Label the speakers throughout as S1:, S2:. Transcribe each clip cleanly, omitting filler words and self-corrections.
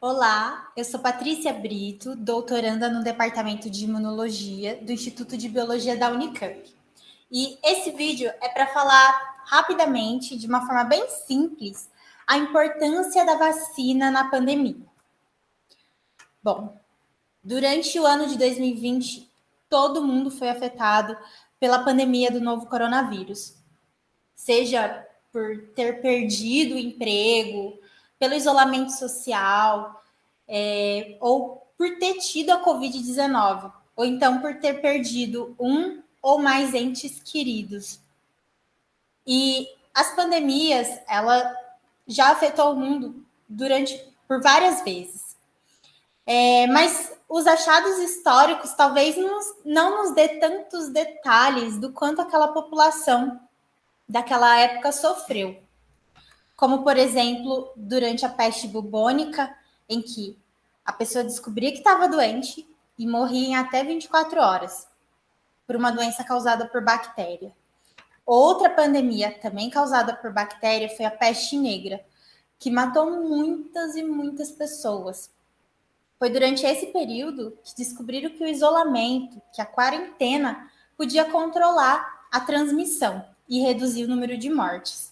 S1: Olá, eu sou Patrícia Brito, doutoranda no Departamento de Imunologia do Instituto de Biologia da Unicamp. E esse vídeo é para falar rapidamente, de uma forma bem simples, a importância da vacina na pandemia. Bom, durante o ano de 2020, todo mundo foi afetado pela pandemia do novo coronavírus, seja por ter perdido o emprego, pelo isolamento social, ou por ter tido a Covid-19, ou então por ter perdido um ou mais entes queridos. E as pandemias, ela já afetou o mundo por várias vezes. Mas os achados históricos talvez não nos dê tantos detalhes do quanto aquela população daquela época sofreu. Como, por exemplo, durante a peste bubônica, em que a pessoa descobria que estava doente e morria em até 24 horas por uma doença causada por bactéria. Outra pandemia também causada por bactéria foi a peste negra, que matou muitas e muitas pessoas. Foi durante esse período que descobriram que o isolamento, que a quarentena, podia controlar a transmissão e reduzir o número de mortes.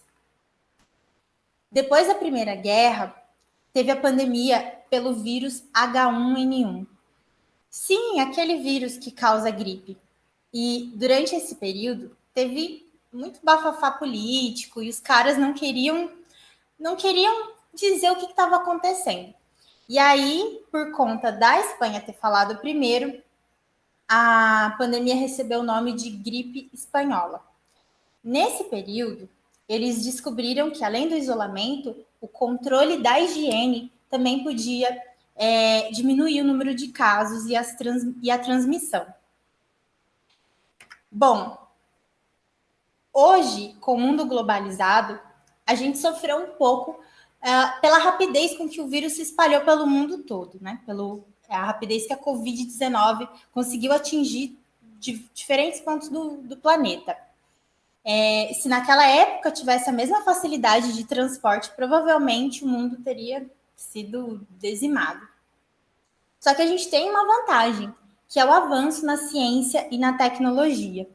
S1: Depois da Primeira Guerra, teve a pandemia pelo vírus H1N1. Sim, aquele vírus que causa gripe. E durante esse período, teve muito bafafá político e os caras não queriam dizer o que estava acontecendo. E aí, por conta da Espanha ter falado primeiro, a pandemia recebeu o nome de gripe espanhola. Nesse período, eles descobriram que, além do isolamento, o controle da higiene também podia diminuir o número de casos e a transmissão. Bom, hoje, com o mundo globalizado, a gente sofreu um pouco pela rapidez com que o vírus se espalhou pelo mundo todo, né? A rapidez que a Covid-19 conseguiu atingir diferentes pontos do planeta. Se naquela época tivesse a mesma facilidade de transporte, provavelmente o mundo teria sido dizimado. Só que a gente tem uma vantagem, que é o avanço na ciência e na tecnologia.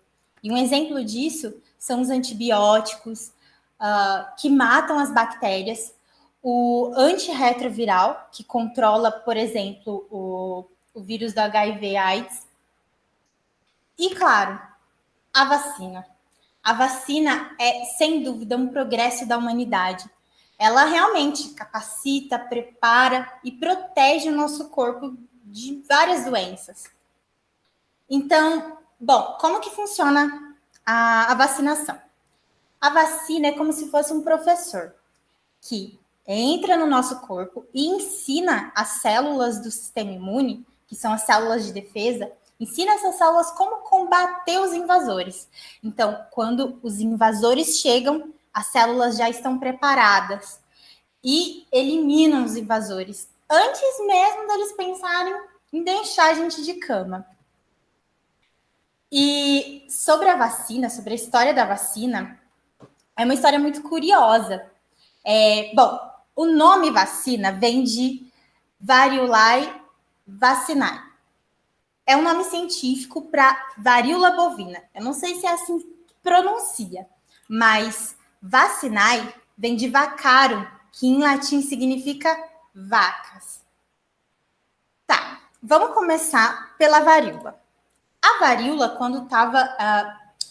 S1: E um exemplo disso são os antibióticos, que matam as bactérias, o antirretroviral, que controla, por exemplo, o vírus do HIV/AIDS, e, claro, a vacina. A vacina é, sem dúvida, um progresso da humanidade. Ela realmente capacita, prepara e protege o nosso corpo de várias doenças. Então, bom, como que funciona a vacinação? A vacina é como se fosse um professor que entra no nosso corpo e ensina as células do sistema imune, que são as células de defesa, ensina essas células como combater os invasores. Então, quando os invasores chegam, as células já estão preparadas e eliminam os invasores antes mesmo deles pensarem em deixar a gente de cama. E sobre a vacina, sobre a história da vacina, é uma história muito curiosa. Bom, o nome vacina vem de Variolae vacinae. É um nome científico para varíola bovina. Eu não sei se é assim que pronuncia, mas vacinae vem de vacarum, que em latim significa vacas. Tá, vamos começar pela varíola. A varíola, quando estava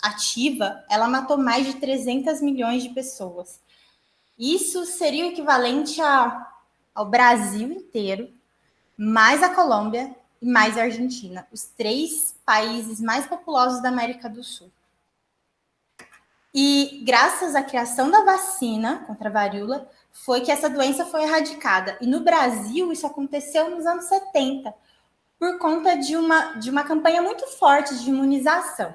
S1: ativa, ela matou mais de 300 milhões de pessoas. Isso seria o equivalente ao Brasil inteiro, mais a Colômbia e mais a Argentina, os 3 países mais populosos da América do Sul. E graças à criação da vacina contra a varíola, foi que essa doença foi erradicada. E no Brasil, isso aconteceu nos anos 70, por conta de uma campanha muito forte de imunização.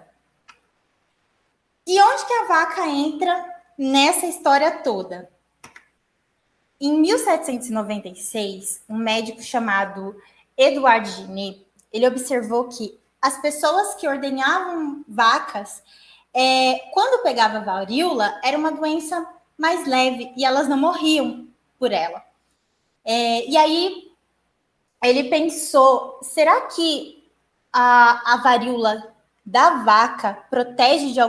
S1: E onde que a vaca entra nessa história toda? Em 1796, um médico chamado Edouard Genet, ele observou que as pessoas que ordenhavam vacas, quando pegava varíola, era uma doença mais leve e elas não morriam por ela. E aí ele pensou, será que a varíola da vaca protege de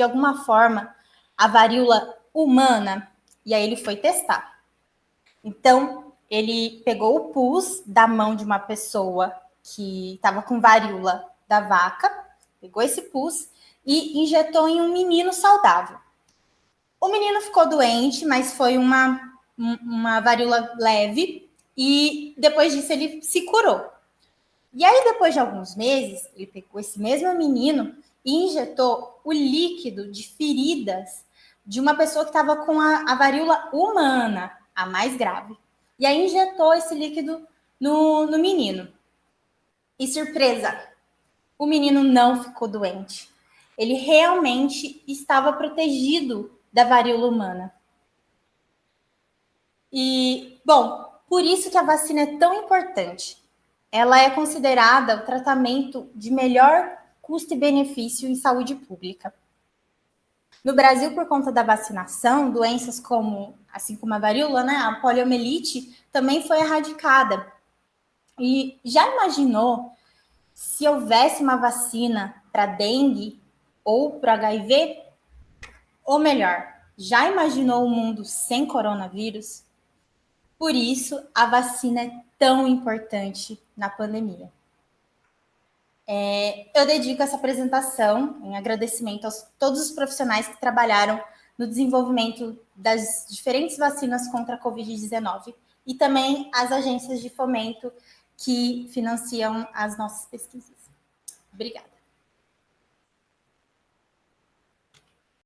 S1: alguma forma a varíola humana? E aí ele foi testar. Então, ele pegou o pus da mão de uma pessoa que estava com varíola da vaca, pegou esse pus e injetou em um menino saudável. O menino ficou doente, mas foi uma varíola leve, e depois disso ele se curou. E aí, depois de alguns meses, ele pegou esse mesmo menino e injetou o líquido de feridas de uma pessoa que estava com a varíola humana, a mais grave. E aí injetou esse líquido no menino. E surpresa, o menino não ficou doente. Ele realmente estava protegido da varíola humana. E, bom, por isso que a vacina é tão importante. Ela é considerada o tratamento de melhor custo e benefício em saúde pública. No Brasil, por conta da vacinação, doenças como, assim como a varíola, né, a poliomielite, também foi erradicada. E já imaginou se houvesse uma vacina para dengue ou para HIV? Ou melhor, já imaginou um mundo sem coronavírus? Por isso, a vacina é tão importante na pandemia. Eu dedico essa apresentação em agradecimento a todos os profissionais que trabalharam no desenvolvimento das diferentes vacinas contra a Covid-19 e também às agências de fomento que financiam as nossas pesquisas. Obrigada.